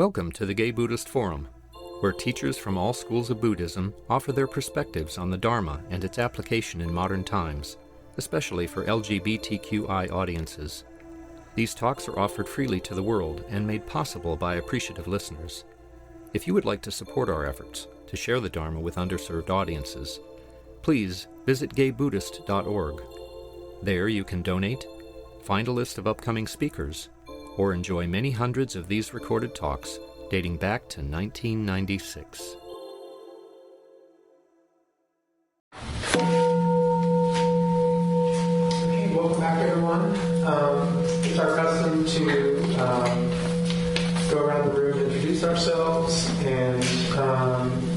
Welcome to the Gay Buddhist Forum, where teachers from all schools of Buddhism offer their perspectives on the Dharma and its application in modern times, especially for LGBTQI audiences. These talks are offered freely to the world and made possible by appreciative listeners. If you would like to support our efforts to share the Dharma with underserved audiences, please visit gaybuddhist.org. There you can donate, find a list of upcoming speakers, or enjoy many hundreds of these recorded talks dating back to 1996. Okay, welcome back, everyone. It's our custom to go around the room and introduce ourselves. And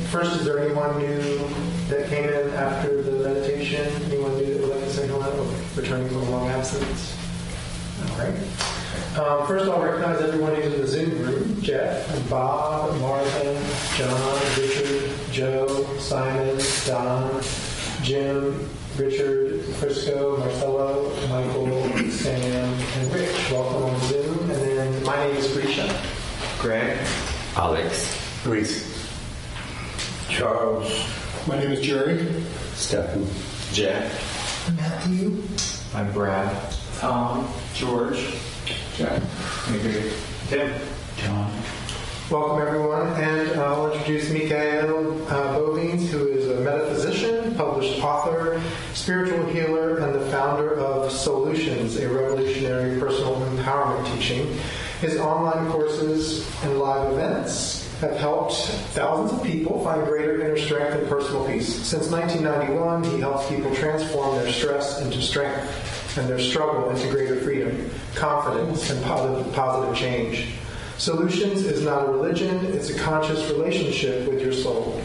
first, is there anyone new that came in after the meditation? Anyone new that would like to say hello, returning from a long absence? All right. First, I'll recognize everyone who's in the Zoom room: Jeff, and Bob, Marvin, John, Richard, Joe, Simon, Don, Jim, Richard, Frisco, Marcelo, Michael, Sam, and Rich. Welcome on Zoom. And then my name is Grisha. Greg. Alex. Reese. Charles. My name is Jerry. Stephen. Jack. Matthew. I'm Brad. Tom. George. Jack. Tim. John. Welcome, everyone, and I'll introduce Michaiel Bovenes, who is a metaphysician, published author, spiritual healer, and the founder of Soul-utions, a revolutionary personal empowerment teaching. His online courses and live events have helped thousands of people find greater inner strength and personal peace. Since 1991, he helps people transform their stress into strength and their struggle into greater freedom, confidence, and positive change. Soul-utions is not a religion, it's a conscious relationship with your soul.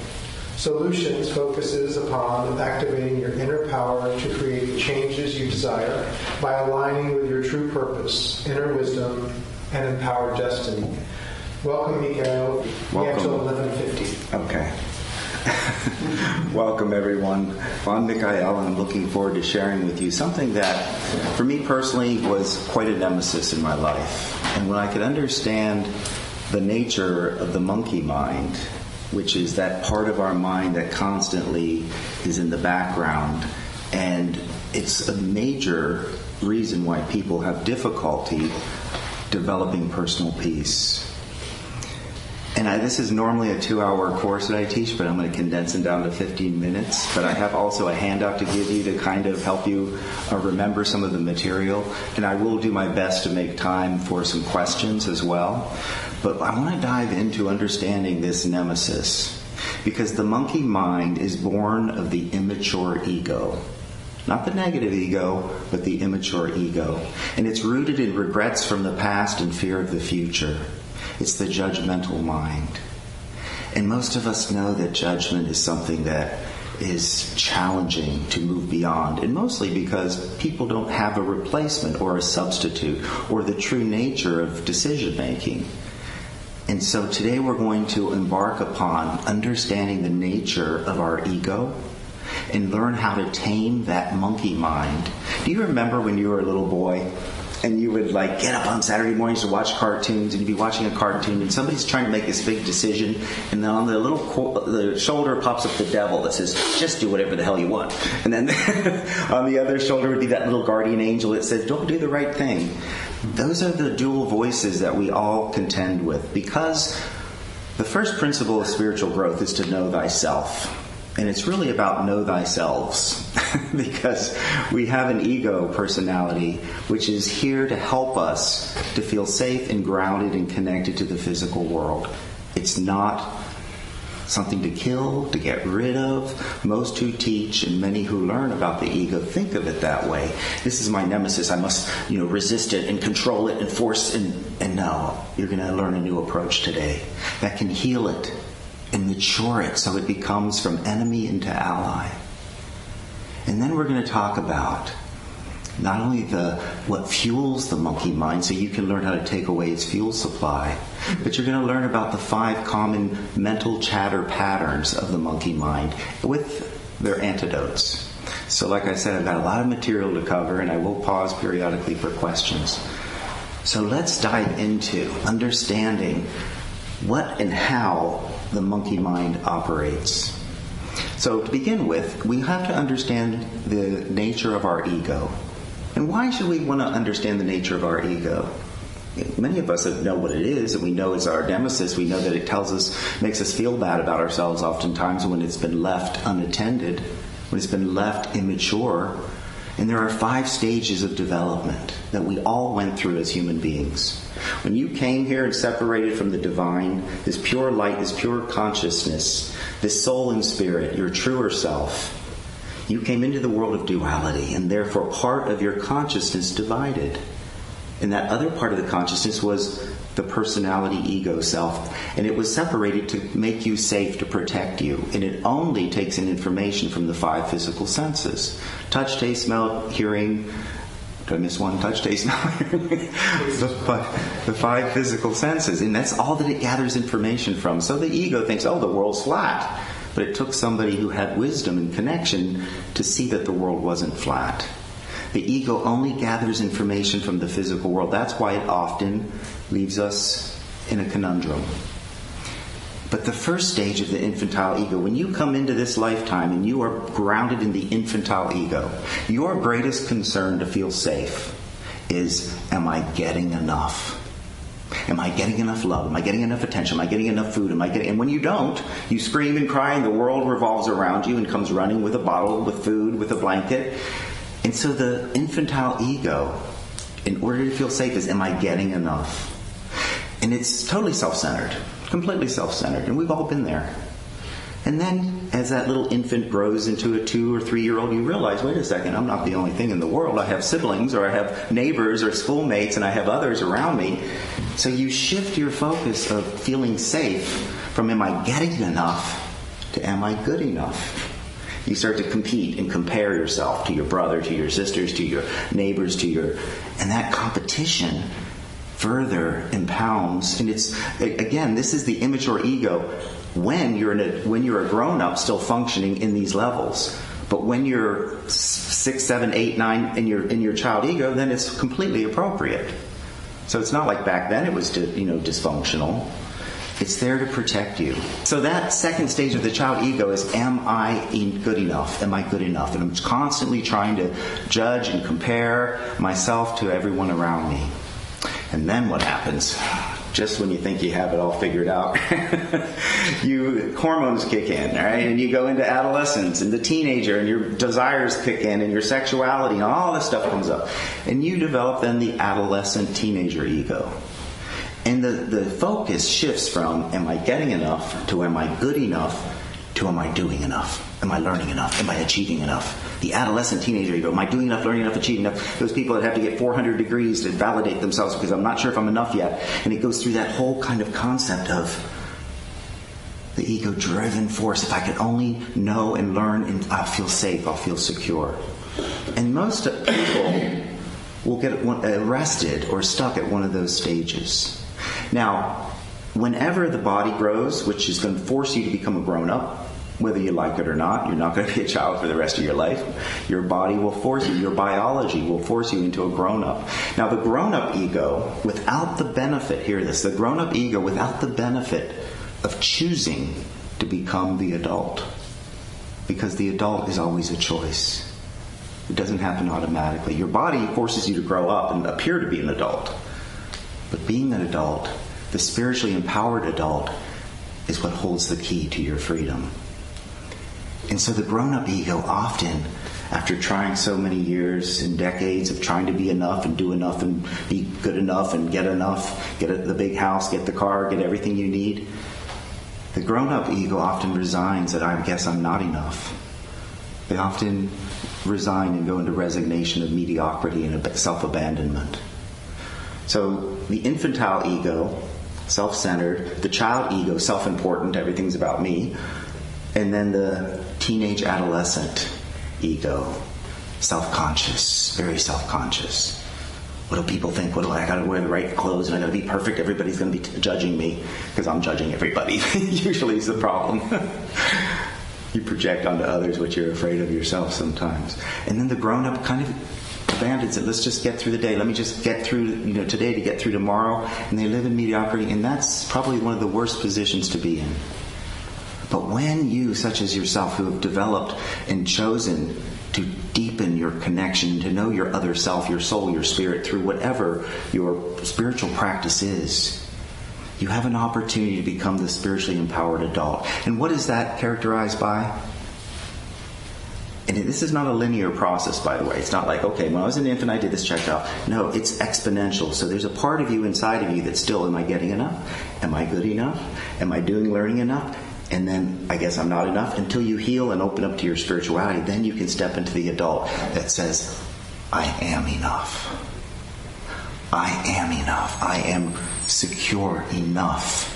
Soul-utions focuses upon activating your inner power to create the changes you desire by aligning with your true purpose, inner wisdom, and empowered destiny. Welcome, Michaiel. We have till 11:50. Okay. Welcome, everyone. I'm Michaiel, and I'm looking forward to sharing with you something that, for me personally, was quite a nemesis in my life. And when I could understand the nature of the monkey mind, which is that part of our mind that constantly is in the background, and it's a major reason why people have difficulty developing personal peace. And this is normally a 2-hour course that I teach, but I'm going to condense it down to 15 minutes. But I have also a handout to give you to kind of help you remember some of the material. And I will do my best to make time for some questions as well. But I want to dive into understanding this nemesis, because the monkey mind is born of the immature ego. Not the negative ego, but the immature ego. And it's rooted in regrets from the past and fear of the future. It's the judgmental mind. And most of us know that judgment is something that is challenging to move beyond, and mostly because people don't have a replacement or a substitute or the true nature of decision making. And so today we're going to embark upon understanding the nature of our ego and learn how to tame that monkey mind. Do you remember when you were a little boy and you would get up on Saturday mornings to watch cartoons, and you'd be watching a cartoon and somebody's trying to make this big decision, and then on the the shoulder pops up the devil that says, just do whatever the hell you want. And then on the other shoulder would be that little guardian angel that says, don't do the right thing. Those are the dual voices that we all contend with, because the first principle of spiritual growth is to know thyself. And it's really about know thyself, because we have an ego personality which is here to help us to feel safe and grounded and connected to the physical world. It's not something to kill, to get rid of. Most who teach and many who learn about the ego think of it that way. This is my nemesis. I must, resist it and control it and force and no, you're going to learn a new approach today that can heal it and mature it so it becomes from enemy into ally. And then we're going to talk about not only what fuels the monkey mind, so you can learn how to take away its fuel supply, but you're going to learn about the 5 common mental chatter patterns of the monkey mind with their antidotes. So like I said, I've got a lot of material to cover, and I will pause periodically for questions. So let's dive into understanding what and how the monkey mind operates. So to begin with, we have to understand the nature of our ego. And why should we want to understand the nature of our ego? Many of us know what it is, and we know it's our nemesis. We know that it makes us feel bad about ourselves oftentimes when it's been left unattended, when it's been left immature. And there are 5 stages of development that we all went through as human beings. When you came here and separated from the divine, this pure light, this pure consciousness, this soul and spirit, your truer self, you came into the world of duality, and therefore part of your consciousness divided. And that other part of the consciousness was the personality ego self. And it was separated to make you safe, to protect you. And it only takes in information from the 5 physical senses. Touch, taste, smell, hearing. Did I miss one? Touch, taste, smell, hearing. The 5 physical senses. And that's all that it gathers information from. So the ego thinks, oh, the world's flat. But it took somebody who had wisdom and connection to see that the world wasn't flat. The ego only gathers information from the physical world. That's why it often leaves us in a conundrum. But the first stage of the infantile ego, when you come into this lifetime and you are grounded in the infantile ego, your greatest concern to feel safe is, am I getting enough? Am I getting enough love? Am I getting enough attention? Am I getting enough food? And when you don't, you scream and cry, and the world revolves around you and comes running with a bottle, with food, with a blanket. And so the infantile ego, in order to feel safe, is, am I getting enough? And it's totally self-centered, completely self-centered, and we've all been there. And then, as that little infant grows into a 2 or 3-year-old, you realize, wait a second, I'm not the only thing in the world. I have siblings, or I have neighbors, or schoolmates, and I have others around me. So you shift your focus of feeling safe from, am I getting enough, to, am I good enough? You start to compete and compare yourself to your brother, to your sisters, to your neighbors, and that competition further impounds. And it's, again, this is the immature ego when you're a grown-up still functioning in these levels. But when you're 6, 7, 8, 9 in your child ego, then it's completely appropriate. So it's not like back then it was dysfunctional. It's there to protect you. So that second stage of the child ego is, am I good enough? Am I good enough? And I'm constantly trying to judge and compare myself to everyone around me. And then what happens? Just when you think you have it all figured out, hormones kick in, right? And you go into adolescence and the teenager, and your desires kick in, and your sexuality, and all this stuff comes up. And you develop then the adolescent teenager ego. And the focus shifts from, am I getting enough, to am I good enough, to am I doing enough? Am I learning enough? Am I achieving enough? The adolescent teenager ego, am I doing enough, learning enough, achieving enough? Those people that have to get 400 degrees to validate themselves because I'm not sure if I'm enough yet. And it goes through that whole kind of concept of the ego-driven force. If I could only know and learn, and I'll feel safe, I'll feel secure. And most people will get arrested or stuck at one of those stages. Now, whenever the body grows, which is going to force you to become a grown-up, whether you like it or not, you're not going to be a child for the rest of your life. Your body will force you, your biology will force you into a grown-up. Now, the grown-up ego, without the benefit, hear this, the grown-up ego without the benefit of choosing to become the adult. Because the adult is always a choice. It doesn't happen automatically. Your body forces you to grow up and appear to be an adult. But being an adult, the spiritually empowered adult, is what holds the key to your freedom. And so the grown-up ego often, after trying so many years and decades of trying to be enough and do enough and be good enough and get the big house, get the car, get everything you need, the grown-up ego often resigns that I guess I'm not enough. They often resign and go into resignation of mediocrity and self-abandonment. So the infantile ego, self-centered, the child ego, self-important, everything's about me, and then the teenage adolescent ego, self-conscious, very self-conscious. What do people think? I got to wear the right clothes and I got to be perfect. Everybody's going to be judging me because I'm judging everybody. Usually is the problem. You project onto others what you're afraid of yourself sometimes. And then the grown-up kind of abandons it. Let's just get through the day. Let me just get through today to get through tomorrow. And they live in mediocrity, and that's probably one of the worst positions to be in. But when you, such as yourself, who have developed and chosen to deepen your connection, to know your other self, your soul, your spirit, through whatever your spiritual practice is, you have an opportunity to become the spiritually empowered adult. And what is that characterized by? And this is not a linear process, by the way. It's not like, okay, when I was an infant, I did this, checked out. No, it's exponential. So there's a part of you inside of you that's still, am I getting enough? Am I good enough? Am I learning enough? And then I guess I'm not enough. Until you heal and open up to your spirituality, then you can step into the adult that says, I am enough. I am enough. I am secure enough.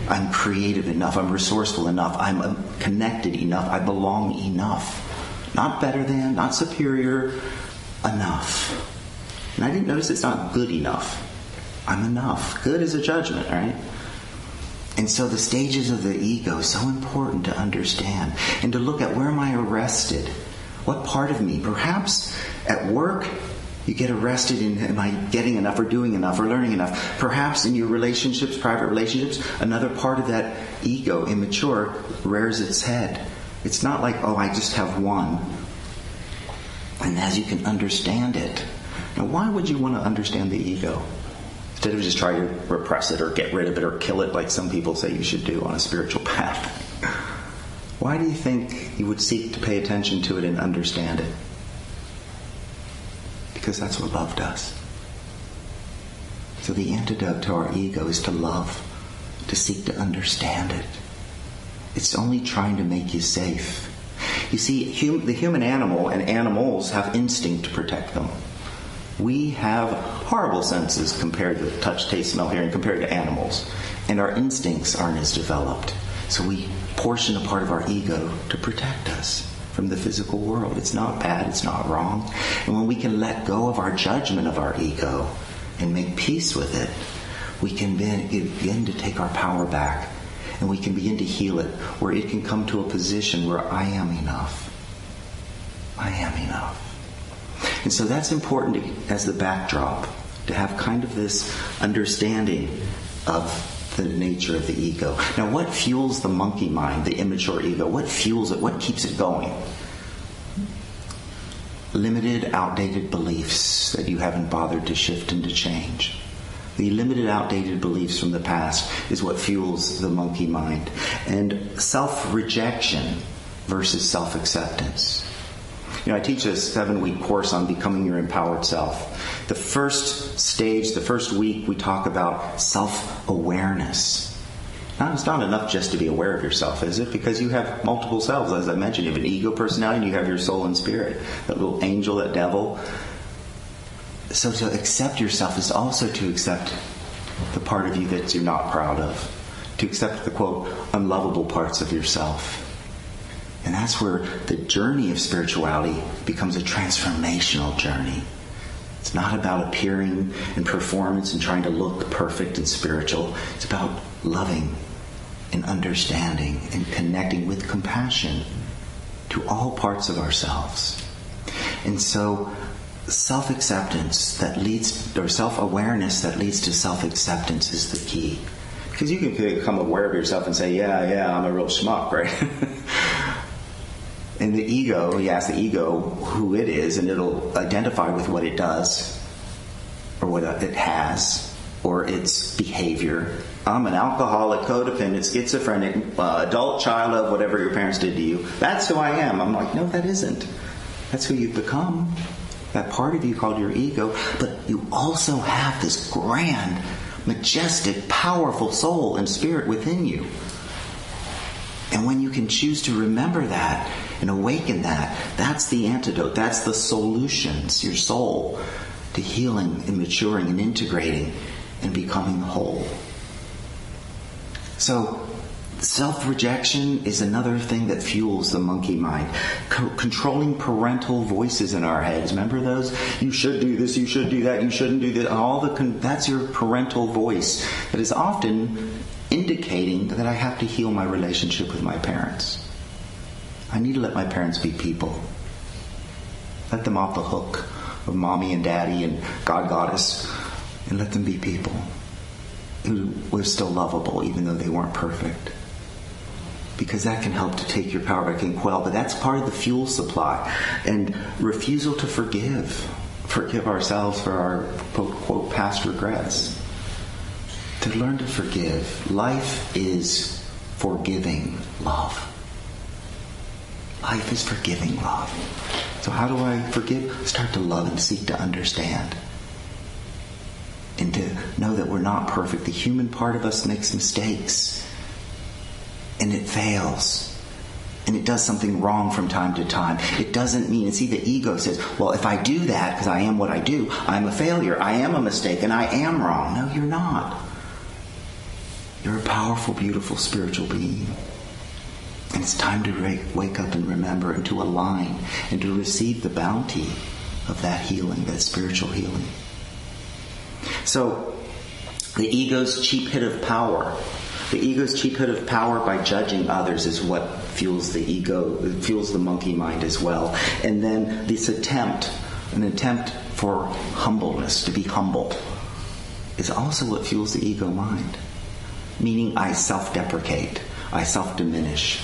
I'm creative enough. I'm resourceful enough. I'm connected enough. I belong enough. Not better than, not superior, enough. And I didn't notice it's not good enough. I'm enough. Good is a judgment, right? And so the stages of the ego is so important to understand and to look at, where am I arrested? What part of me? Perhaps at work you get arrested in, am I getting enough or doing enough or learning enough? Perhaps in your relationships, private relationships, another part of that ego, immature, rears its head. It's not like, oh, I just have one. And as you can understand it. Now, why would you want to understand the ego? Instead of just trying to repress it or get rid of it or kill it like some people say you should do on a spiritual path. Why do you think you would seek to pay attention to it and understand it? Because that's what love does. So the antidote to our ego is to love, to seek to understand it. It's only trying to make you safe. You see, the human animal and animals have instinct to protect them. We have horrible senses compared to touch, taste, smell, hearing, compared to animals. And our instincts aren't as developed. So we portion a part of our ego to protect us from the physical world. It's not bad, it's not wrong. And when we can let go of our judgment of our ego and make peace with it, we can then begin to take our power back. And we can begin to heal it, where it can come to a position where I am enough. I am enough. And so that's important as the backdrop, to have kind of this understanding of the nature of the ego. Now, what fuels the monkey mind, the immature ego? What fuels it? What keeps it going? Limited, outdated beliefs that you haven't bothered to shift and to change. The limited, outdated beliefs from the past is what fuels the monkey mind. And self-rejection versus self-acceptance. I teach a 7-week course on becoming your empowered self. The first stage, the first week, we talk about self-awareness. Now, it's not enough just to be aware of yourself, is it? Because you have multiple selves. As I mentioned, you have an ego personality and you have your soul and spirit. That little angel, that devil. So to accept yourself is also to accept the part of you that you're not proud of. To accept the, quote, unlovable parts of yourself. And that's where the journey of spirituality becomes a transformational journey. It's not about appearing and performance and trying to look perfect and spiritual. It's about loving and understanding and connecting with compassion to all parts of ourselves. And so self-acceptance that leads, or self-awareness that leads to self-acceptance is the key. Because you can become aware of yourself and say, yeah, I'm a real schmuck, right? And the ego, you ask the ego who it is, and it'll identify with what it does, or what it has, or its behavior. I'm an alcoholic, codependent, schizophrenic, adult child of whatever your parents did to you. That's who I am. I'm like, no, that isn't. That's who you've become. That part of you called your ego. But you also have this grand, majestic, powerful soul and spirit within you. And when you can choose to remember that and awaken that, that's the antidote. That's the solutions, your soul, to healing and maturing and integrating and becoming whole. So self-rejection is another thing that fuels the monkey mind. Controlling parental voices in our heads. Remember those? You should do this, you should do that, you shouldn't do that. That's your parental voice that is often indicating that I have to heal my relationship with my parents. I need to let my parents be people. Let them off the hook of mommy and daddy and God goddess, and let them be people who were still lovable even though they weren't perfect. Because that can help to take your power back and quell, but that's part of the fuel supply. And refusal to forgive ourselves for our quote past regrets. To learn to forgive. Life is forgiving love. Life is forgiving love. So how do I forgive? Start to love and seek to understand. And to know that we're not perfect. The human part of us makes mistakes. And it fails. And it does something wrong from time to time. It doesn't mean, and see, the ego says, well, if I do that, because I am what I do, I'm a failure, I am a mistake, and I am wrong. No, you're not. You're a powerful, beautiful spiritual being. And it's time to wake up and remember and to align and to receive the bounty of that healing, that spiritual healing. So, the ego's cheap hit of power. The ego's cheap hit of power by judging others is what fuels the ego, fuels the monkey mind as well. And then this an attempt for humbleness, to be humble, is also what fuels the ego mind. Meaning I self-deprecate, I self-diminish.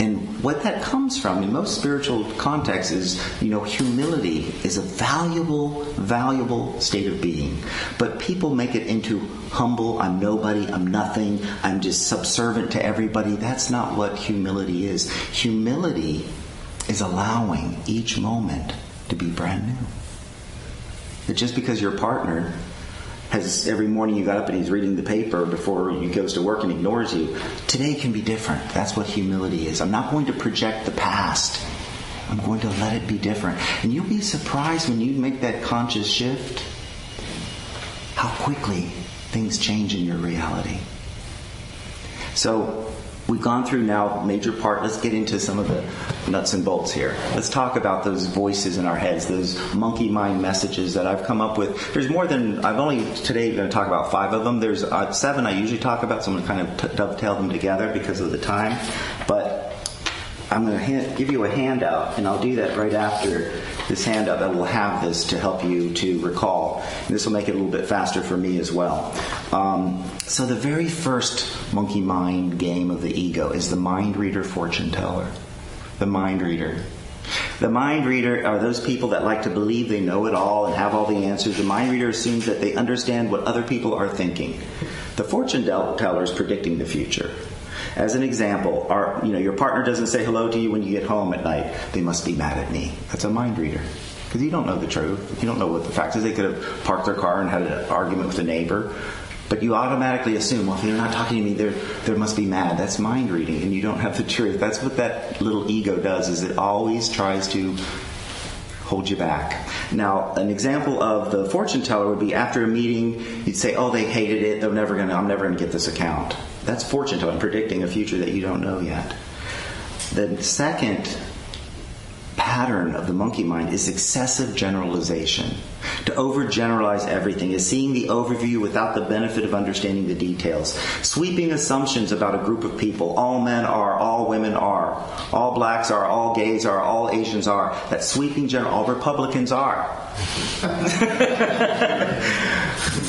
And what that comes from in most spiritual contexts is, humility is a valuable, valuable state of being. But people make it into humble, I'm nobody, I'm nothing, I'm just subservient to everybody. That's not what humility is. Humility is allowing each moment to be brand new. That just because your partner has every morning you got up and he's reading the paper before he goes to work and ignores you, today can be different. That's what humility is. I'm not going to project the past. I'm going to let it be different. And you'll be surprised when you make that conscious shift how quickly things change in your reality. So we've gone through now major part. Let's get into some of the nuts and bolts here. Let's talk about those voices in our heads, those monkey mind messages that I've come up with. There's more than, I'm only today going to talk about 5 of them. There's 7 I usually talk about, so I'm going to kind of dovetail them together because of the time. But I'm going to give you a handout, and I'll do that right after this handout that will have this to help you to recall. And this will make it a little bit faster for me as well. So the very first monkey mind game of the ego is the mind reader fortune teller. The mind reader. The mind reader are those people that like to believe they know it all and have all the answers. The mind reader assumes that they understand what other people are thinking. The fortune teller is predicting the future. As an example, your partner doesn't say hello to you when you get home at night. They must be mad at me. That's a mind reader. Because you don't know the truth. You don't know what the fact is. They could have parked their car and had an argument with a neighbor. But you automatically assume, well, if they're not talking to me, they must be mad. That's mind reading, and you don't have the truth. That's what that little ego does, is it always tries to hold you back. Now, an example of the fortune teller would be after a meeting, you'd say, oh, they hated it. I'm never going to get this account. That's fortune telling, predicting a future that you don't know yet. The second pattern of the monkey mind is excessive generalization. To overgeneralize everything is seeing the overview without the benefit of understanding the details. Sweeping assumptions about a group of people. All men are, all women are. All blacks are, all gays are, all Asians are. That sweeping all Republicans are.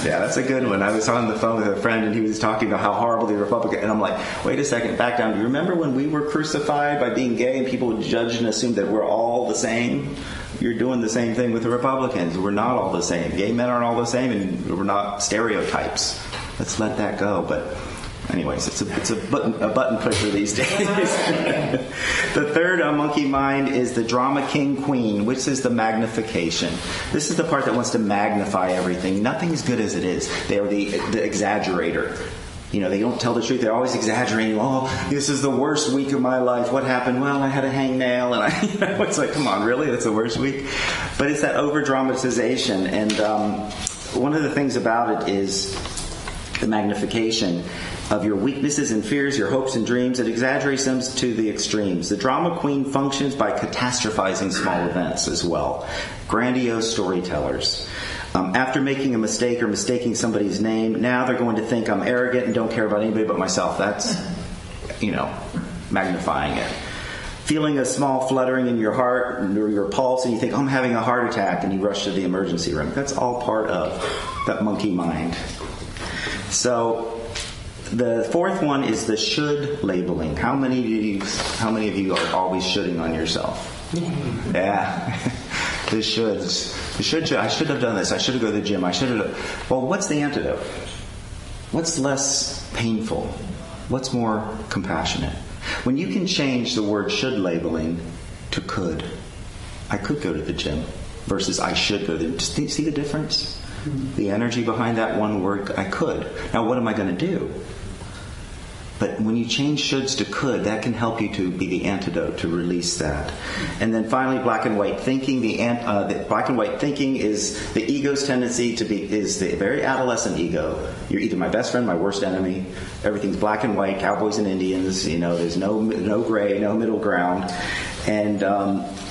Yeah, that's a good one. I was on the phone with a friend and he was talking about how horrible the Republican, and I'm like, wait a second, back down. Do you remember when we were crucified by being gay and people would judge and assume that we're all the same? You're doing the same thing with the Republicans. We're not all the same. Gay men aren't all the same, and we're not stereotypes. Let's let that go. But anyways, it's a button pusher these days. The third monkey mind is the drama king queen, which is the magnification. This is the part that wants to magnify everything. Nothing is good as it is. They are the exaggerator. They don't tell the truth. They're always exaggerating. Oh, this is the worst week of my life. What happened? Well, I had a hangnail, and it's like, come on, really? That's the worst week? But it's that over-dramatization. And one of the things about it is the magnification of your weaknesses and fears, your hopes and dreams. It exaggerates them to the extremes. The drama queen functions by catastrophizing small events as well. Grandiose storytellers. After making a mistake or mistaking somebody's name, now they're going to think I'm arrogant and don't care about anybody but myself. That's, magnifying it. feeling a small fluttering in your heart or your pulse, and you think, oh, I'm having a heart attack, and you rush to the emergency room. That's all part of that monkey mind. So the fourth one is the should labeling. How many of you are always shoulding on yourself? Yeah. The shoulds. I should have done this. I should have gone to the gym. I should have. Well, what's the antidote? What's less painful? What's more compassionate? When you can change the word should labeling to could. I could go to the gym versus I should go to the gym. Just see the difference? The energy behind that one word, I could. Now, what am I going to do? But when you change shoulds to could, that can help you to be the antidote to release that. And then finally, black and white thinking. The black and white thinking is the ego's tendency is the very adolescent ego. You're either my best friend, my worst enemy. Everything's black and white, cowboys and Indians. There's no gray, no middle ground. And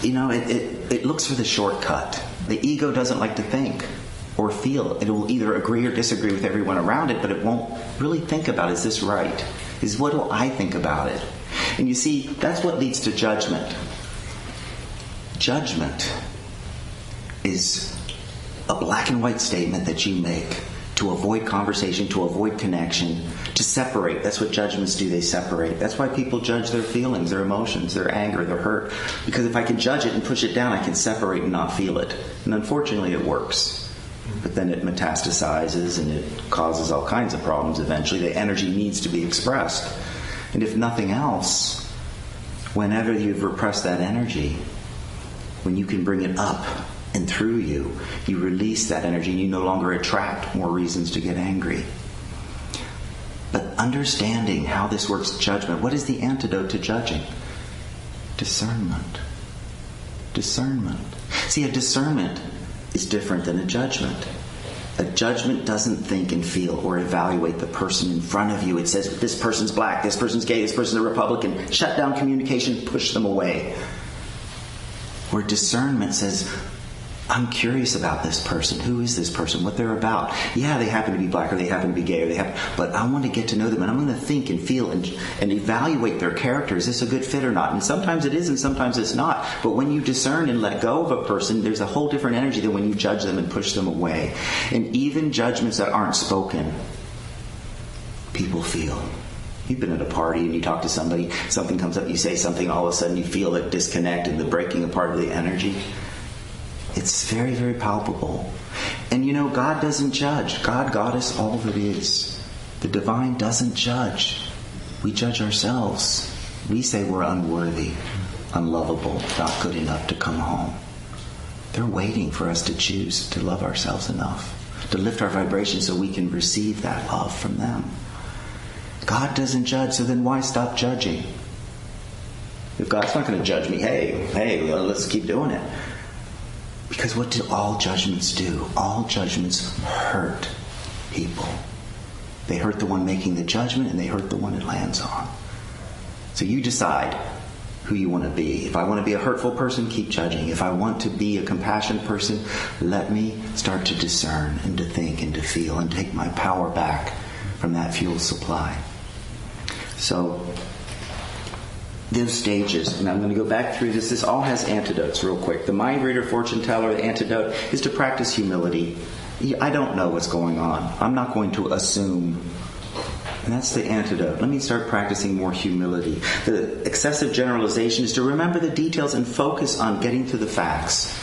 it looks for the shortcut. The ego doesn't like to think or feel. It will either agree or disagree with everyone around it, but it won't really think about, is this right? What do I think about it? And you see, that's what leads to judgment. Judgment is a black and white statement that you make to avoid conversation, to avoid connection, to separate. That's what judgments do. They separate. That's why people judge their feelings, their emotions, their anger, their hurt. Because if I can judge it and push it down, I can separate and not feel it. And unfortunately, it works. But then it metastasizes and it causes all kinds of problems eventually. The energy needs to be expressed. And if nothing else, whenever you've repressed that energy, when you can bring it up and through you, you release that energy and you no longer attract more reasons to get angry. But understanding how this works, judgment, what is the antidote to judging? Discernment. Discernment. See, a discernment is different than a judgment. A judgment doesn't think and feel or evaluate the person in front of you. It says, this person's black, this person's gay, this person's a Republican. Shut down communication, push them away. Where discernment says, I'm curious about this person. Who is this person? What they're about? Yeah, they happen to be black or they happen to be gay but I want to get to know them and I'm going to think and feel and evaluate their character. Is this a good fit or not? And sometimes it is and sometimes it's not. But when you discern and let go of a person, there's a whole different energy than when you judge them and push them away. And even judgments that aren't spoken, people feel. You've been at a party and you talk to somebody, something comes up, you say something, all of a sudden you feel that disconnect and the breaking apart of the energy. It's very, very palpable. And God doesn't judge. God got us all that is. The divine doesn't judge. We judge ourselves. We say we're unworthy, unlovable, not good enough to come home. They're waiting for us to choose to love ourselves enough, to lift our vibration so we can receive that love from them. God doesn't judge, so then why stop judging? If God's not going to judge me, hey, let's keep doing it. Because what do all judgments do? All judgments hurt people. They hurt the one making the judgment and they hurt the one it lands on. So you decide who you want to be. If I want to be a hurtful person, keep judging. If I want to be a compassionate person, let me start to discern and to think and to feel and take my power back from that fuel supply. So those stages, and I'm going to go back through this. This all has antidotes real quick. The mind reader, fortune teller, the antidote is to practice humility. I don't know what's going on. I'm not going to assume. And that's the antidote. Let me start practicing more humility. The excessive generalization is to remember the details and focus on getting to the facts.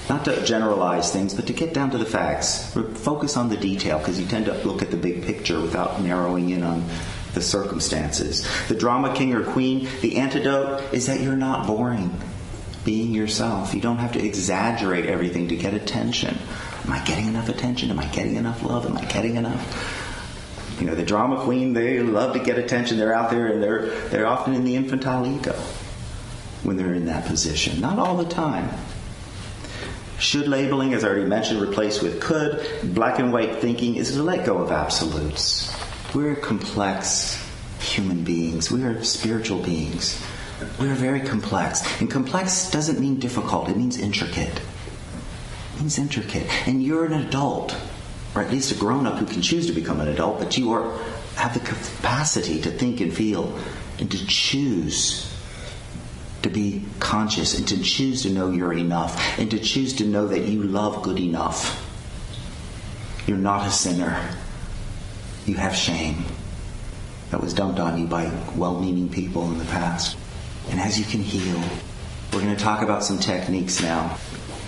Not to generalize things, but to get down to the facts. Focus on the detail, because you tend to look at the big picture without narrowing in on the circumstances. The drama king or queen, the antidote is that you're not boring. Being yourself. You don't have to exaggerate everything to get attention. Am I getting enough attention? Am I getting enough love? Am I getting enough? The drama queen, they love to get attention. They're out there and they're often in the infantile ego when they're in that position. Not all the time. Should labeling, as I already mentioned, replaced with could. Black and white thinking is to let go of absolutes. We're complex human beings. We are spiritual beings. We are very complex. And complex doesn't mean difficult. It means intricate. It means intricate. And you're an adult, or at least a grown-up who can choose to become an adult, but you have the capacity to think and feel and to choose to be conscious and to choose to know you're enough and to choose to know that you love good enough. You're not a sinner. You have shame that was dumped on you by well-meaning people in the past. And as you can heal, we're going to talk about some techniques now.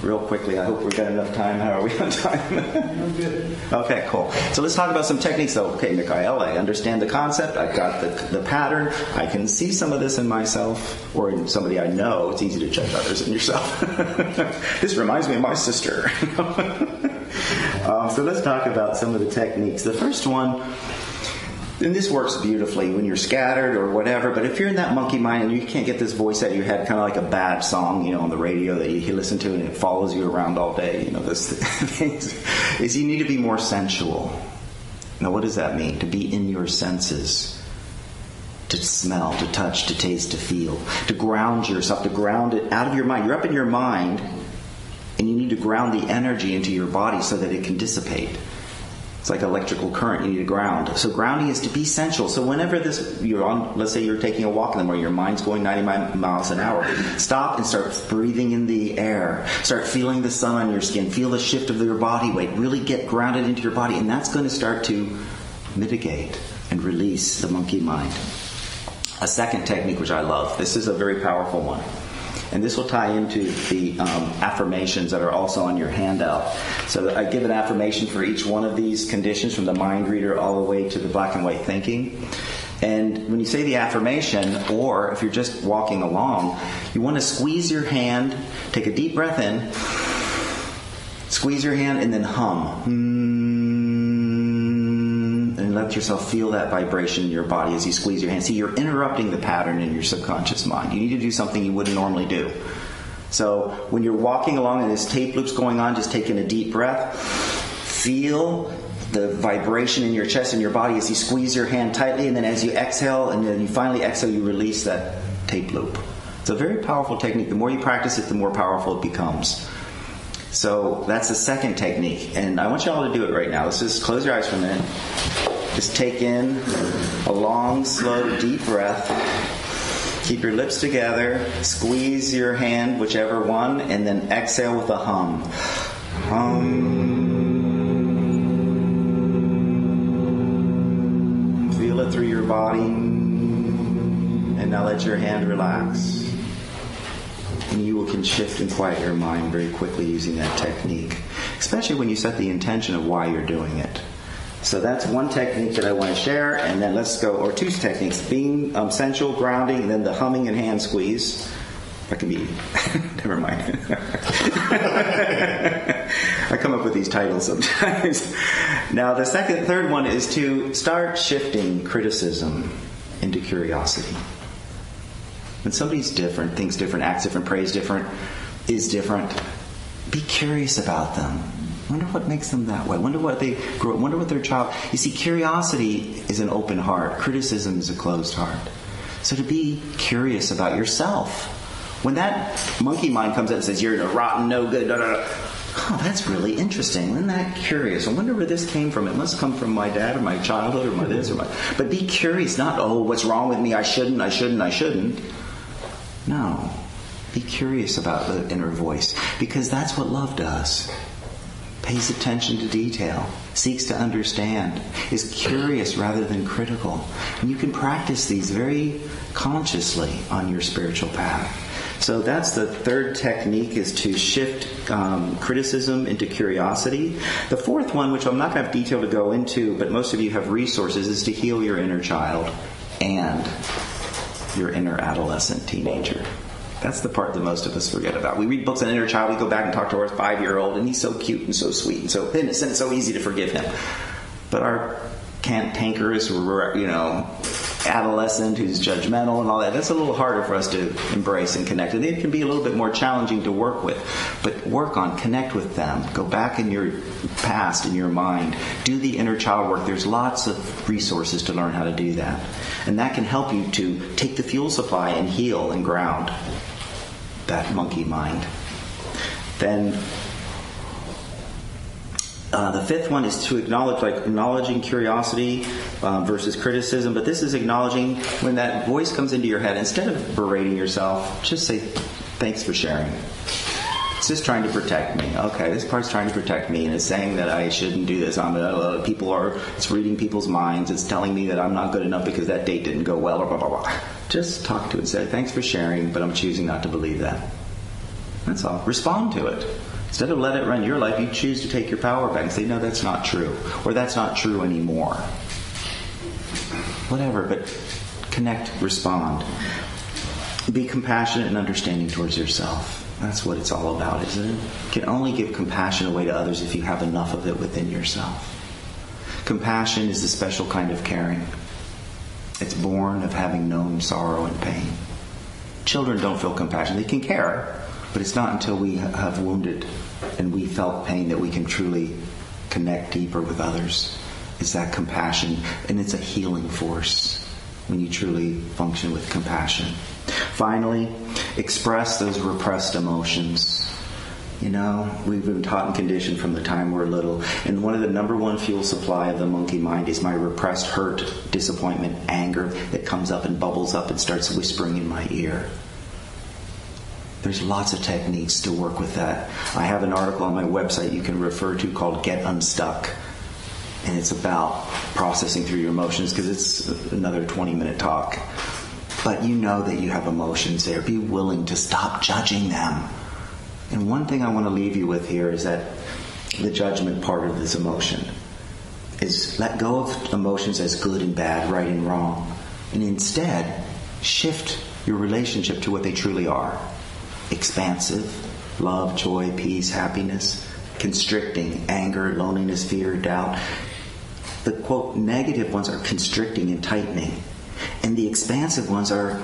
Real quickly, I hope we've got enough time. How are we on time? I'm good. Okay, cool. So let's talk about some techniques, though. Okay, Michaiel, I understand the concept. I've got the pattern. I can see some of this in myself or in somebody I know. It's easy to judge others and yourself. This reminds me of my sister. So let's talk about some of the techniques. The first one, and this works beautifully when you're scattered or whatever, but if you're in that monkey mind and you can't get this voice out of your head, kind of like a bad song, on the radio that you listen to and it follows you around all day, those things, is you need to be more sensual. Now, what does that mean? To be in your senses. To smell, to touch, to taste, to feel. To ground yourself, to ground it out of your mind. You're up in your mind, and you need to ground the energy into your body so that it can dissipate. It's like electrical current. You need to ground. So grounding is to be sensual. So whenever you're on, let's say you're taking a walk in the morning, your mind's going 90 miles an hour. Stop and start breathing in the air. Start feeling the sun on your skin. Feel the shift of your body weight. Really get grounded into your body. And that's going to start to mitigate and release the monkey mind. A second technique which I love. This is a very powerful one. And this will tie into the affirmations that are also on your handout. So I give an affirmation for each one of these conditions, from the mind reader all the way to the black and white thinking. And when you say the affirmation, or if you're just walking along, you want to squeeze your hand, take a deep breath in, squeeze your hand, and then hum. And let yourself feel that vibration in your body as you squeeze your hand. See, you're interrupting the pattern in your subconscious mind. You need to do something you wouldn't normally do. So when you're walking along and this tape loop's going on, just taking a deep breath, feel the vibration in your chest and your body as you squeeze your hand tightly, and then as you exhale, and then you finally exhale, you release that tape loop. It's a very powerful technique. The more you practice it, the more powerful it becomes. So that's the second technique, and I want you all to do it right now. Let's just close your eyes for a minute. Just take in a long, slow, deep breath. Keep your lips together. Squeeze your hand, whichever one, and then exhale with a hum. Hum. Feel it through your body, and now let your hand relax. And you can shift and quiet your mind very quickly using that technique, especially when you set the intention of why you're doing it. So that's one technique that I want to share, and then let's go, or two techniques, being sensual, grounding, and then the humming and hand squeeze. That can be, never mind. I come up with these titles sometimes. Now the third one is to start shifting criticism into curiosity. When somebody's different, thinks different, acts different, prays different, is different, be curious about them. Wonder what makes them that way. Wonder what they grew up. Wonder what their child. You see, curiosity is an open heart. Criticism is a closed heart. So to be curious about yourself. When that monkey mind comes in and says, you're rotten, no good, da da da. Oh, that's really interesting. Isn't that curious? I wonder where this came from. It must come from my dad or my childhood or my this or my... But be curious, not, what's wrong with me? I shouldn't. No. Be curious about the inner voice, because that's what love does. Pays attention to detail, seeks to understand, is curious rather than critical. And you can practice these very consciously on your spiritual path. So that's the third technique, is to shift criticism into curiosity. The fourth one, which I'm not going to have detail to go into, but most of you have resources, is to heal your inner child and your inner adolescent teenager. That's the part that most of us forget about. We read books on inner child, we go back and talk to our 5-year-old, and he's so cute and so sweet and so innocent, it's so easy to forgive him. But our cantankerous, adolescent who's judgmental and all that's a little harder for us to embrace and connect. And it can be a little bit more challenging to work with. But work on, connect with them. Go back in your past, in your mind. Do the inner child work. There's lots of resources to learn how to do that. And that can help you to take the fuel supply and heal and ground that monkey mind. Then The fifth one is to acknowledge, like acknowledging curiosity versus criticism. But this is acknowledging when that voice comes into your head, instead of berating yourself, just say, thanks for sharing. It's just trying to protect me. Okay, this part's trying to protect me, and it's saying that I shouldn't do this. It's reading people's minds. It's telling me that I'm not good enough because that date didn't go well, or blah, blah, blah. Just talk to it and say, thanks for sharing, but I'm choosing not to believe that. That's all. Respond to it. Instead of let it run your life, you choose to take your power back and say, no, that's not true. Or that's not true anymore. Whatever, but connect, respond. Be compassionate and understanding towards yourself. That's what it's all about, isn't it? You can only give compassion away to others if you have enough of it within yourself. Compassion is a special kind of caring. It's born of having known sorrow and pain. Children don't feel compassion. They can care, but it's not until we have wounded and we felt pain that we can truly connect deeper with others. It's that compassion, and it's a healing force when you truly function with compassion. Finally, express those repressed emotions. You know, we've been taught and conditioned from the time we're little. And one of the number one fuel supply of the monkey mind is my repressed hurt, disappointment, anger that comes up and bubbles up and starts whispering in my ear. There's lots of techniques to work with that. I have an article on my website you can refer to called Get Unstuck. And it's about processing through your emotions, because it's another 20-minute talk. But you know that you have emotions there. Be willing to stop judging them. And one thing I want to leave you with here is that the judgment part of this emotion is let go of emotions as good and bad, right and wrong. And instead, shift your relationship to what they truly are. Expansive, love, joy, peace, happiness. Constricting, anger, loneliness, fear, doubt. The, quote, negative ones are constricting and tightening. And the expansive ones are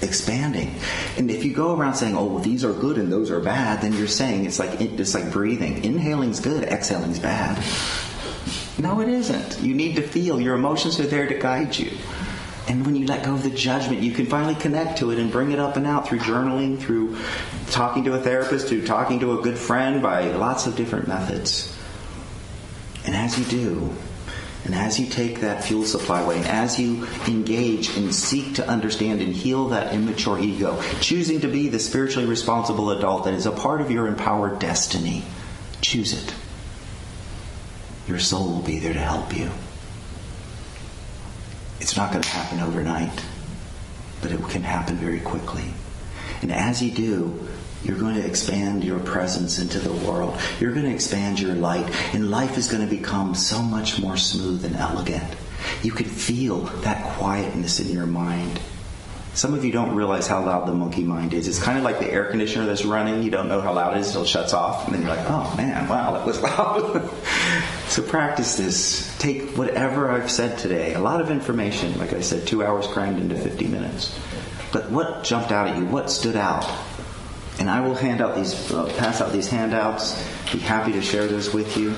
expanding. And if you go around saying, oh, well, these are good and those are bad, then you're saying it's like breathing. Inhaling's good, exhaling's bad. No, it isn't. You need to feel. Your emotions are there to guide you. And when you let go of the judgment, you can finally connect to it and bring it up and out through journaling, through talking to a therapist, through talking to a good friend, by lots of different methods. And as you do, and as you take that fuel supply away, and as you engage and seek to understand and heal that immature ego, choosing to be the spiritually responsible adult that is a part of your empowered destiny, choose it. Your soul will be there to help you. It's not going to happen overnight, but it can happen very quickly. And as you do, you're going to expand your presence into the world. You're going to expand your light, and life is going to become so much more smooth and elegant. You can feel that quietness in your mind. Some of you don't realize how loud the monkey mind is. It's kind of like the air conditioner that's running. You don't know how loud it is until it shuts off, and then you're like, oh man, wow, that was loud. So practice this. Take whatever I've said today. A lot of information, like I said, 2 hours crammed into 50 minutes. But what jumped out at you? What stood out? And I will pass out these handouts. Be happy to share those with you.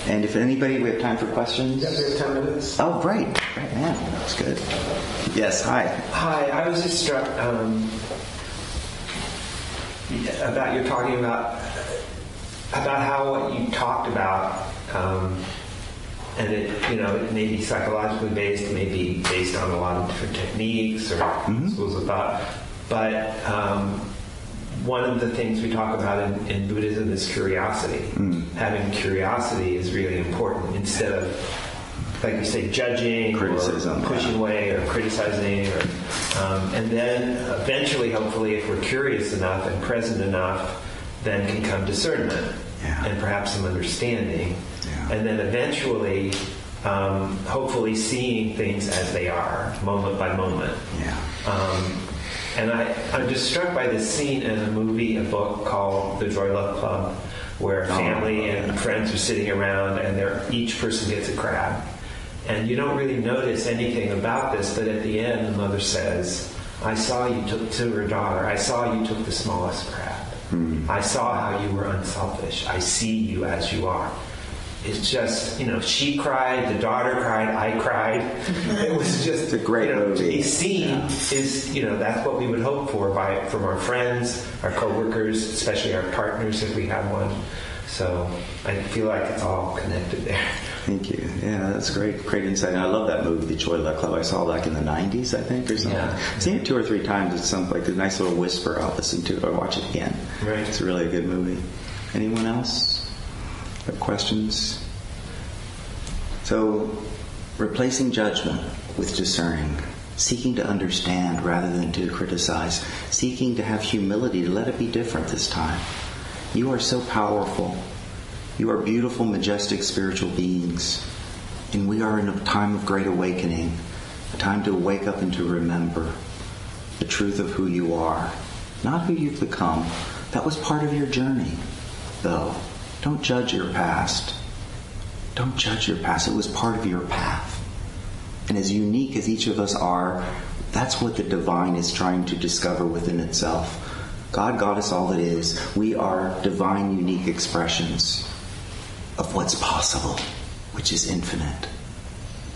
And if anybody, we have time for questions? Yes, we have 10 minutes. Oh, great. Right, man, that's good. Yes, hi. Hi, I was just struck about you talking about how what you talked about, and it may be psychologically based, it may be based on a lot of different techniques or schools of thought, but one of the things we talk about in Buddhism is curiosity. Having curiosity is really important instead of, like you say, judging, criticism, or pushing away, or criticizing, and then eventually, hopefully, if we're curious enough and present enough, then can come discernment and perhaps some understanding, and then eventually, hopefully, seeing things as they are, moment by moment. And I'm just struck by this scene in a book called The Joy Luck Club, where family and friends are sitting around and each person gets a crab. And you don't really notice anything about this, but at the end the mother says, I saw you took to her daughter, I saw you took the smallest crab. I saw how you were unselfish. I see you as you are. It's just, she cried, the daughter cried, I cried. It was just a great movie. To be seen is, that's what we would hope for from our friends, our coworkers, especially our partners if we have one. So I feel like it's all connected there. Thank you. Yeah, that's great insight. And I love that movie, The Joy Luck Club. I saw it like in the 90s, I think, or something. Yeah. I've seen it 2 or 3 times. It's some like a nice little whisper. I'll listen to it or watch it again. Right. It's really a good movie. Anyone else have questions? So, replacing judgment with discerning, seeking to understand rather than to criticize, seeking to have humility to let it be different this time. You are so powerful. You are beautiful, majestic spiritual beings. And we are in a time of great awakening, a time to wake up and to remember the truth of who you are, not who you've become. That was part of your journey, though. Don't judge your past. Don't judge your past. It was part of your path. And as unique as each of us are, that's what the divine is trying to discover within itself. God got us all that is. We are divine, unique expressions of what's possible, which is infinite.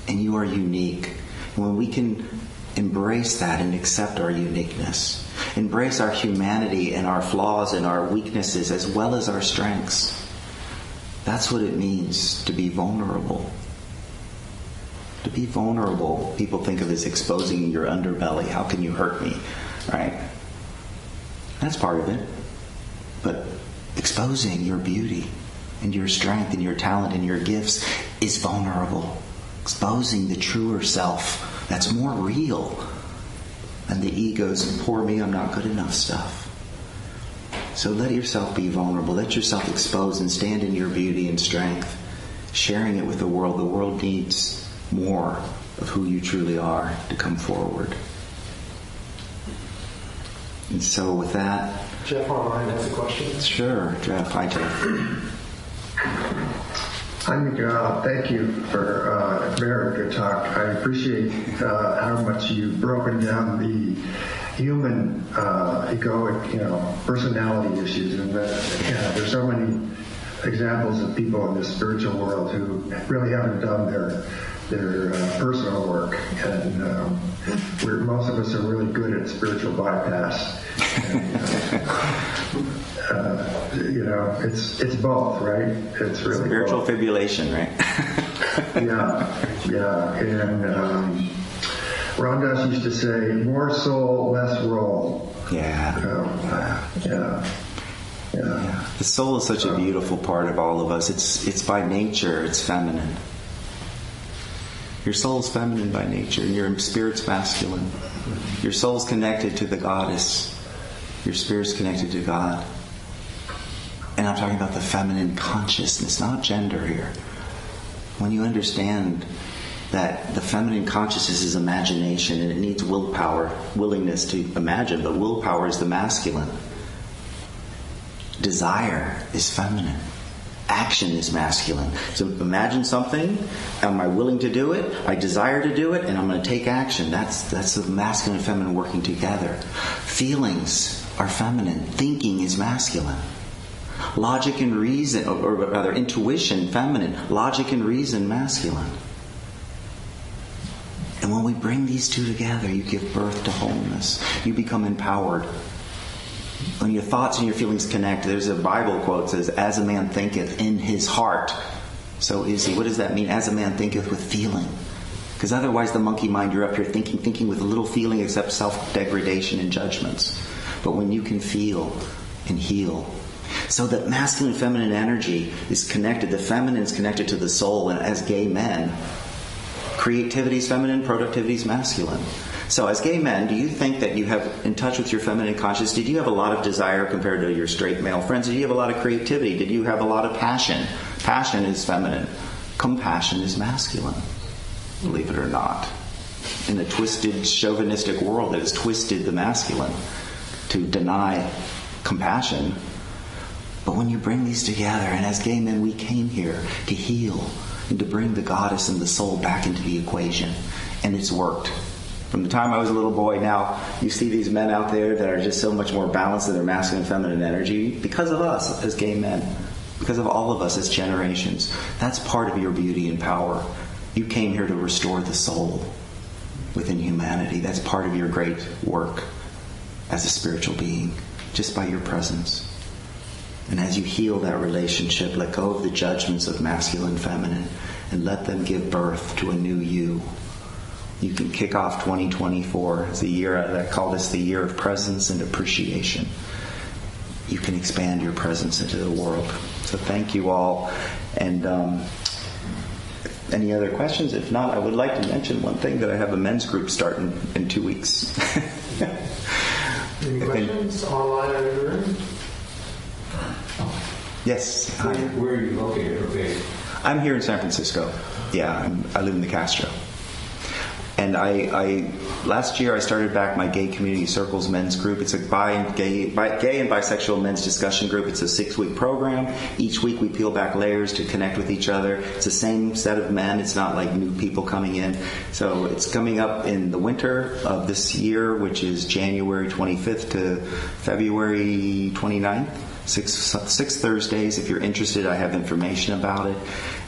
And you are unique. And when we can embrace that and accept our uniqueness, embrace our humanity and our flaws and our weaknesses as well as our strengths, that's what it means to be vulnerable. To be vulnerable, people think of as exposing your underbelly. How can you hurt me? Right? That's part of it. But exposing your beauty and your strength and your talent and your gifts is vulnerable. Exposing the truer self that's more real than the ego's poor me, I'm not good enough stuff. So let yourself be vulnerable. Let yourself expose and stand in your beauty and strength, sharing it with the world. The world needs more of who you truly are to come forward. And so with that... Jeff online has a question. Sure, Jeff. Hi, Jeff. Hi, Michaiel. Thank you for a very good talk. I appreciate how much you've broken down the human egoic, personality issues, and there's so many examples of people in the spiritual world who really haven't done their personal work, and most of us are really good at spiritual bypass. And, it's both, right? It's really spiritual both. fibrillation, right? yeah. And Ram Dass used to say, "More soul, less role." Yeah. Yeah. The soul is such a beautiful part of all of us. It's by nature, it's feminine. Your soul's feminine by nature, and your spirit's masculine. Your soul's connected to the goddess. Your spirit's connected to God. And I'm talking about the feminine consciousness, not gender here. When you understand that the feminine consciousness is imagination, and it needs willpower, willingness to imagine, but willpower is the masculine. Desire is feminine. Action is masculine. So imagine something. Am I willing to do it? I desire to do it, and I'm going to take action. That's the masculine and feminine working together. Feelings are feminine. Thinking is masculine. Logic and reason, or rather intuition, feminine. Logic and reason, masculine. And when we bring these two together, you give birth to wholeness. You become empowered. When your thoughts and your feelings connect, there's a Bible quote that says, "As a man thinketh in his heart, so is he." What does that mean? As a man thinketh with feeling. Because otherwise the monkey mind, you're up here thinking with a little feeling except self-degradation and judgments. But when you can feel and heal, so that masculine and feminine energy is connected. The feminine is connected to the soul, and as gay men, creativity is feminine, productivity is masculine. So as gay men, do you think that you have, in touch with your feminine consciousness, did you have a lot of desire compared to your straight male friends? Did you have a lot of creativity? Did you have a lot of passion? Passion is feminine. Compassion is masculine, believe it or not. In a twisted, chauvinistic world that has twisted the masculine to deny compassion. But when you bring these together, and as gay men, we came here to heal and to bring the goddess and the soul back into the equation. And it's worked. From the time I was a little boy, now you see these men out there that are just so much more balanced in their masculine and feminine energy because of us as gay men, because of all of us as generations. That's part of your beauty and power. You came here to restore the soul within humanity. That's part of your great work as a spiritual being, just by your presence. And as you heal that relationship, let go of the judgments of masculine, feminine, and let them give birth to a new you. You can kick off 2024 as a year, I call this the year of presence and appreciation. You can expand your presence into the world. So thank you all. And any other questions? If not, I would like to mention one thing, that I have a men's group starting in 2 weeks. Any questions? Online or in the room? Yes. Where are you located? I'm here in San Francisco. Yeah, I live in the Castro. And I last year I started back my Gay Community Circles men's group. It's a gay and bisexual men's discussion group. It's a 6-week program. Each week we peel back layers to connect with each other. It's the same set of men. It's not like new people coming in. So it's coming up in the winter of this year, which is January 25th to February 29th. 6 Thursdays. If you're interested, I have information about it.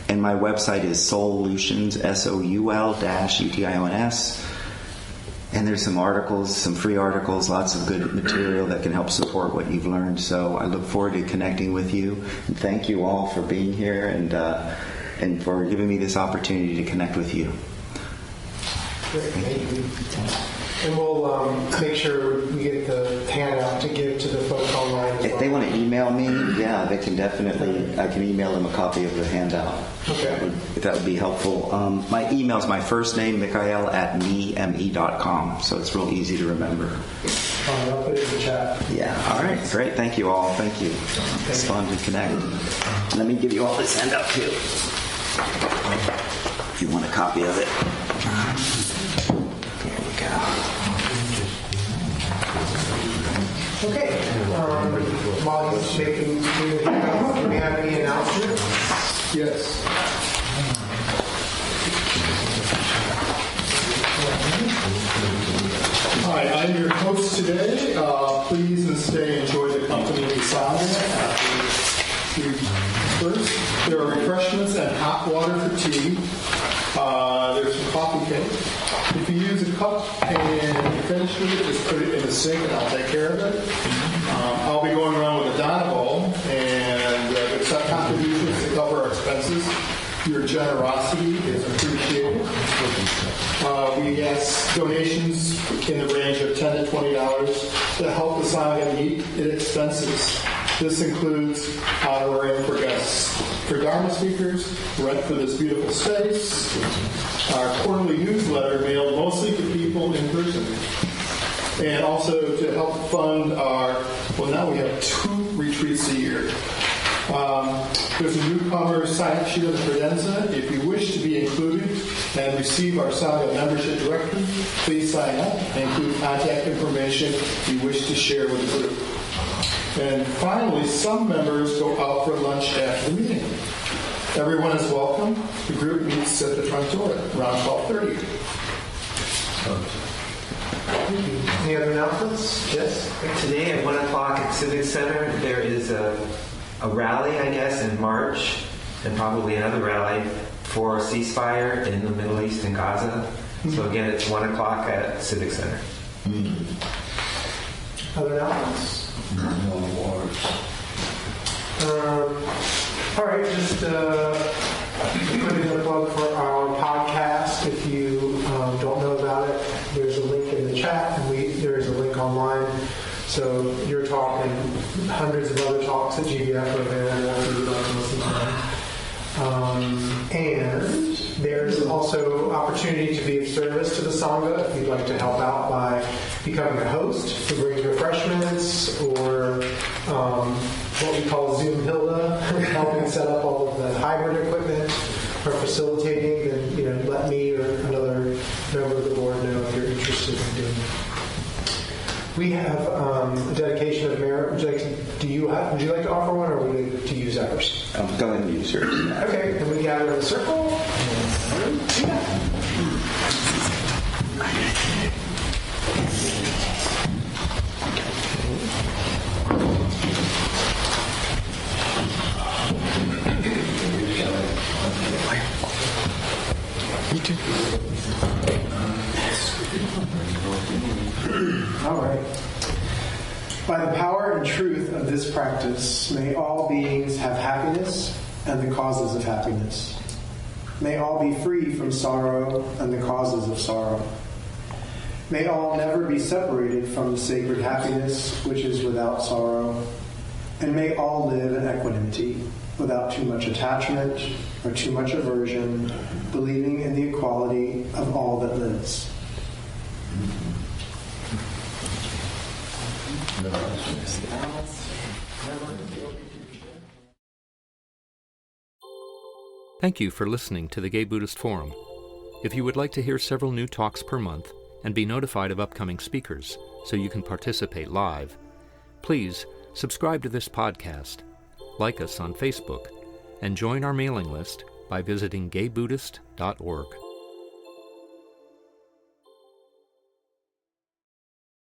And my website is Soul-utions, Soul-utions. And there's some articles, some free articles, lots of good material that can help support what you've learned. So I look forward to connecting with you. And thank you all for being here and for giving me this opportunity to connect with you. Great, thank you. And we'll make sure we get the handout to give to the folks online as well. If they want to email me, yeah, they can definitely, I can email them a copy of the handout. Okay. If that would be helpful. My email is my first name, Michaiel, @me.com. So it's real easy to remember. I'll put it in the chat. Yeah, all right, great. Thank you all. Thank you. It's fun to connect. Let me give you all this handout too, if you want a copy of it. There we go. Okay. While he's doing the handout, do we have any announcements? Yes. Hi, I'm your host today. Please and stay enjoy the company of Saga. First, there are refreshments and hot water for tea. There's some coffee cake. If you use a cup and you finish with it, just put it in the sink and I'll take care of it. I'll be going around with a Donna bowl and accept contributions to cover our expenses. Your generosity is appreciated. We ask donations in the range of $10 to $20 to help the Saga meet its expenses. This includes honorarium for guests, for Dharma speakers, rent for this beautiful space, our quarterly newsletter mailed mostly to people in person, and also to help fund now we have 2 retreats a year. There's a newcomer sign-up sheet on the credenza. If you wish to be included and receive our Saga membership directory, please sign up and include contact information you wish to share with the group. And finally, some members go out for lunch after the meeting. Everyone is welcome. The group meets at the front door around 12:30. Any other announcements? Yes? Today at 1 o'clock at Civic Center, there is a rally, I guess, in March, and probably another rally for a ceasefire in the Middle East and Gaza. So again, it's 1 o'clock at Civic Center. Other announcements? All right, just put in a plug for our podcast. If you don't know about it, there's a link in the chat, and there's a link online. So your talk and hundreds of other talks at GBF are available if you'd like to listen to them. And there's also opportunity to be of service to the Sangha if you'd like to help out by becoming a host who brings refreshments, or what we call Zoom Hilda, helping set up all of the hybrid equipment, or facilitating. Then let me or another member of the board know if you're interested in doing that. We have a dedication of merit. Would you like to offer one, or would you like to use ours? Go ahead and use yours. Okay, then we gather in a circle. Me too. All right. By the power and truth of this practice, may all beings have happiness and the causes of happiness. May all be free from sorrow and the causes of sorrow. May all never be separated from the sacred happiness which is without sorrow. And may all live in equanimity, without too much attachment or too much aversion, believing in the equality of all that lives. Thank you for listening to the Gay Buddhist Forum. If you would like to hear several new talks per month and be notified of upcoming speakers so you can participate live, please subscribe to this podcast, like us on Facebook, and join our mailing list by visiting gaybuddhist.org.